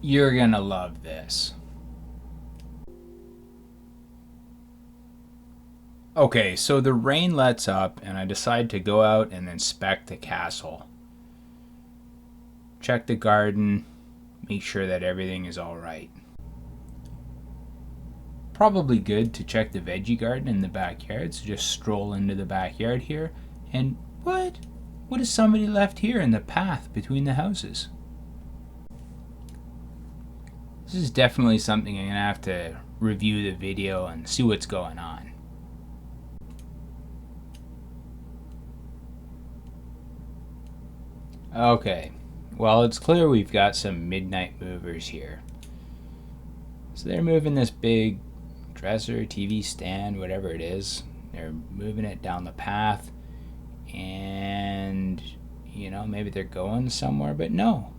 You're gonna love this. Okay, so the rain lets up and I decide to go out and inspect the castle. Check the garden, make sure that everything is alright. Probably good to check the veggie garden in the backyard, so just stroll into the backyard here and what? What has somebody left here in the path between the houses? This is definitely something I'm gonna have to review the video and see what's going on. Okay, well, it's clear we've got some midnight movers here. So they're moving this big dresser, TV stand, whatever it is. They're moving it down the path, and maybe they're going somewhere, but no.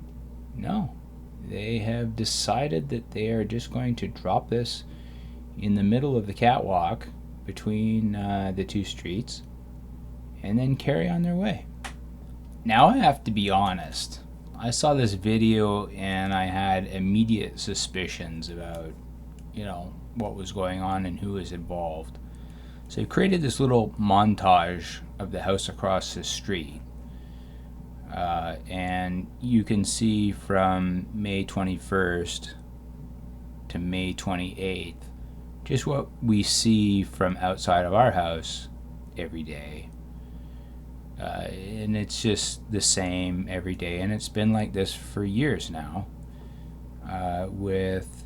They have decided that they are just going to drop this in the middle of the catwalk between the two streets and then carry on their way. Now I have to be honest. I saw this video and I had immediate suspicions about, what was going on and who was involved. So I created this little montage of the house across the street. And you can see from May 21st to May 28th just what we see from outside of our house every day. And it's just the same every day, and it's been like this for years now, with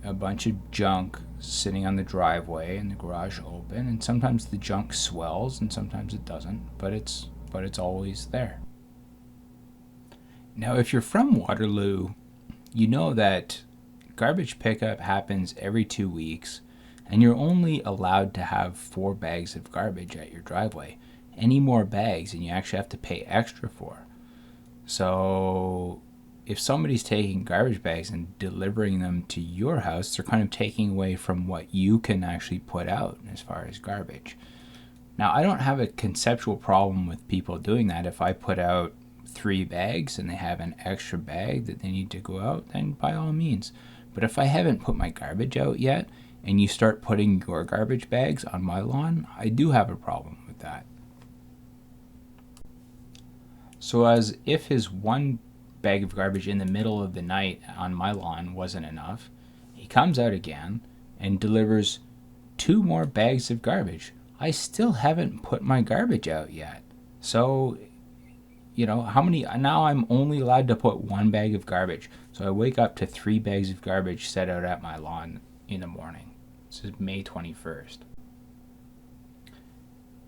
a bunch of junk sitting on the driveway and the garage open, and sometimes the junk swells and sometimes it doesn't, but it's always there. Now, if you're from Waterloo, you know that garbage pickup happens every 2 weeks, and you're only allowed to have 4 bags of garbage at your driveway. Any more bags and you actually have to pay extra for. So if somebody's taking garbage bags and delivering them to your house, they're kind of taking away from what you can actually put out as far as garbage. Now, I don't have a conceptual problem with people doing that. If I put out 3 bags and they have an extra bag that they need to go out, then by all means. But if I haven't put my garbage out yet and you start putting your garbage bags on my lawn, I do have a problem with that. So as if his 1 bag of garbage in the middle of the night on my lawn wasn't enough, he comes out again and delivers 2 more bags of garbage. I still haven't put my garbage out yet. So, how many, now I'm only allowed to put 1 bag of garbage. So I wake up to 3 bags of garbage set out at my lawn in the morning. This is May 21st.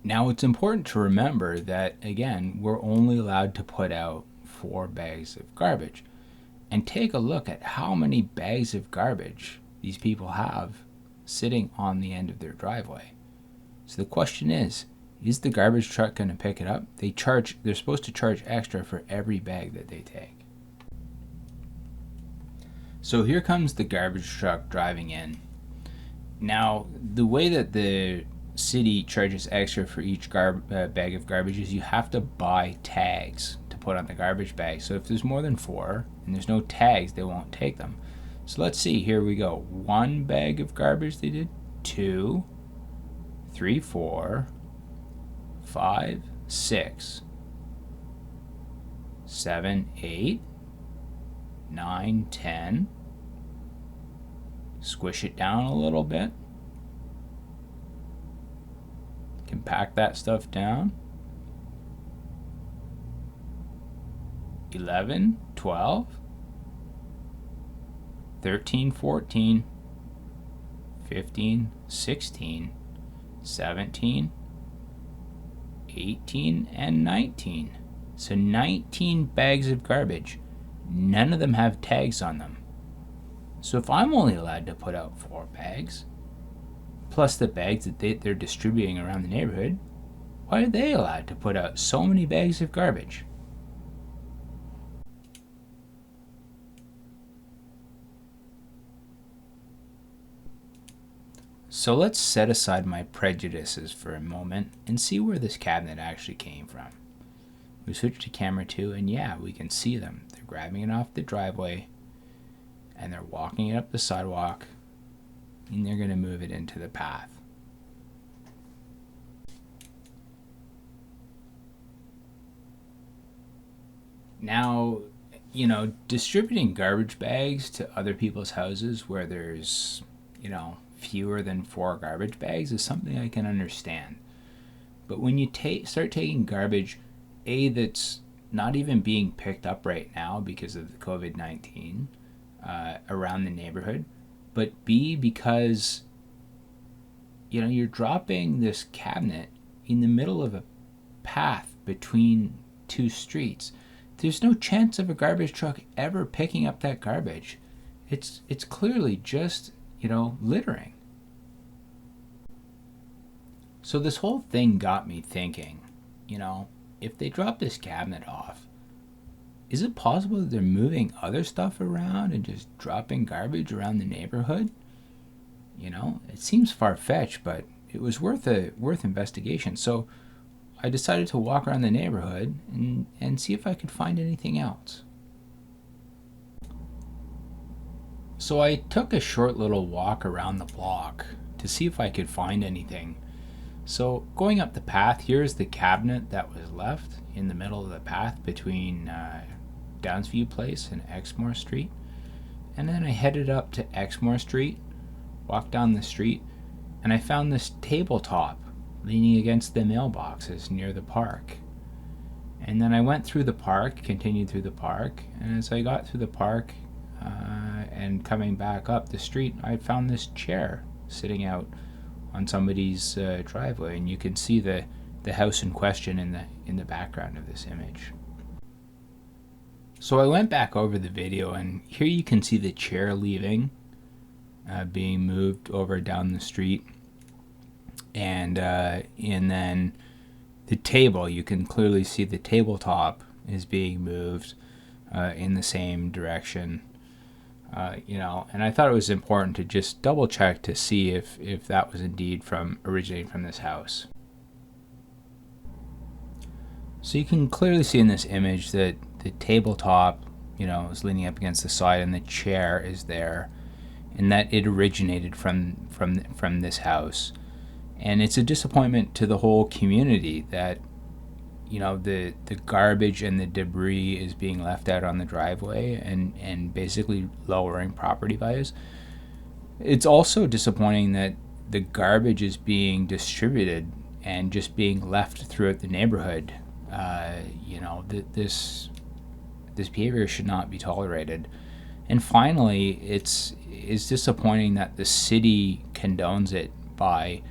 Now, it's important to remember that, again, we're only allowed to put out 4 bags of garbage. And take a look at how many bags of garbage these people have sitting on the end of their driveway. So the question is the garbage truck going to pick it up? They're supposed to charge extra for every bag that they take. So here comes the garbage truck driving in. Now, the way that the city charges extra for each bag of garbage is you have to buy tags to put on the garbage bag. So if there's more than 4 and there's no tags, they won't take them. So let's see, here we go. 1 bag of garbage they did, 2, 3, 4, 5, 6, 7, 8, 9, 10. Squish it down a little bit. Compact that stuff down. 11, 12, 13, 14, 15, 16, 17, 18, and 19. So 19 bags of garbage. None of them have tags on them. So if I'm only allowed to put out 4 bags, plus the bags that they're distributing around the neighborhood, why are they allowed to put out so many bags of garbage? So let's set aside my prejudices for a moment and see where this cabinet actually came from. We switch to camera 2 and yeah, we can see them. They're grabbing it off the driveway and they're walking it up the sidewalk, and they're going to move it into the path. Now, distributing garbage bags to other people's houses where there's, fewer than 4 garbage bags is something I can understand. But when you start taking garbage, that's not even being picked up right now because of the COVID-19 around the neighborhood, but B, because you're dropping this cabinet in the middle of a path between 2 streets. There's no chance of a garbage truck ever picking up that garbage. It's clearly just, littering. So this whole thing got me thinking, if they drop this cabinet off, is it possible that they're moving other stuff around and just dropping garbage around the neighborhood? It seems far-fetched, but it was worth investigation. So I decided to walk around the neighborhood and see if I could find anything else. So I took a short little walk around the block to see if I could find anything. So going up the path, here's the cabinet that was left in the middle of the path between Downsview Place and Exmoor Street. And then I headed up to Exmoor Street, walked down the street, and I found this tabletop leaning against the mailboxes near the park. And then I went through the park, continued through the park, and as I got through the park and coming back up the street, I found this chair sitting out on somebody's driveway, and you can see the house in question in the background of this image. So I went back over the video, and here you can see the chair leaving, being moved over down the street, and then the table, you can clearly see the tabletop is being moved in the same direction. And I thought it was important to just double check to see if that was indeed originating from this house. So you can clearly see in this image that the tabletop, is leaning up against the side, and the chair is there, and that it originated from this house. And it's a disappointment to the whole community that the garbage and the debris is being left out on the driveway and basically lowering property values. It's also disappointing that the garbage is being distributed and just being left throughout the neighborhood. This behavior should not be tolerated. And finally, it's disappointing that the city condones it by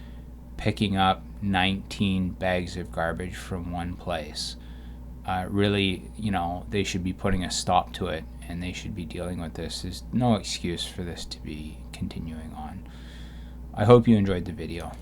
picking up 19 bags of garbage from one place. Really, they should be putting a stop to it, and they should be dealing with this. There's no excuse for this to be continuing on. I hope you enjoyed the video.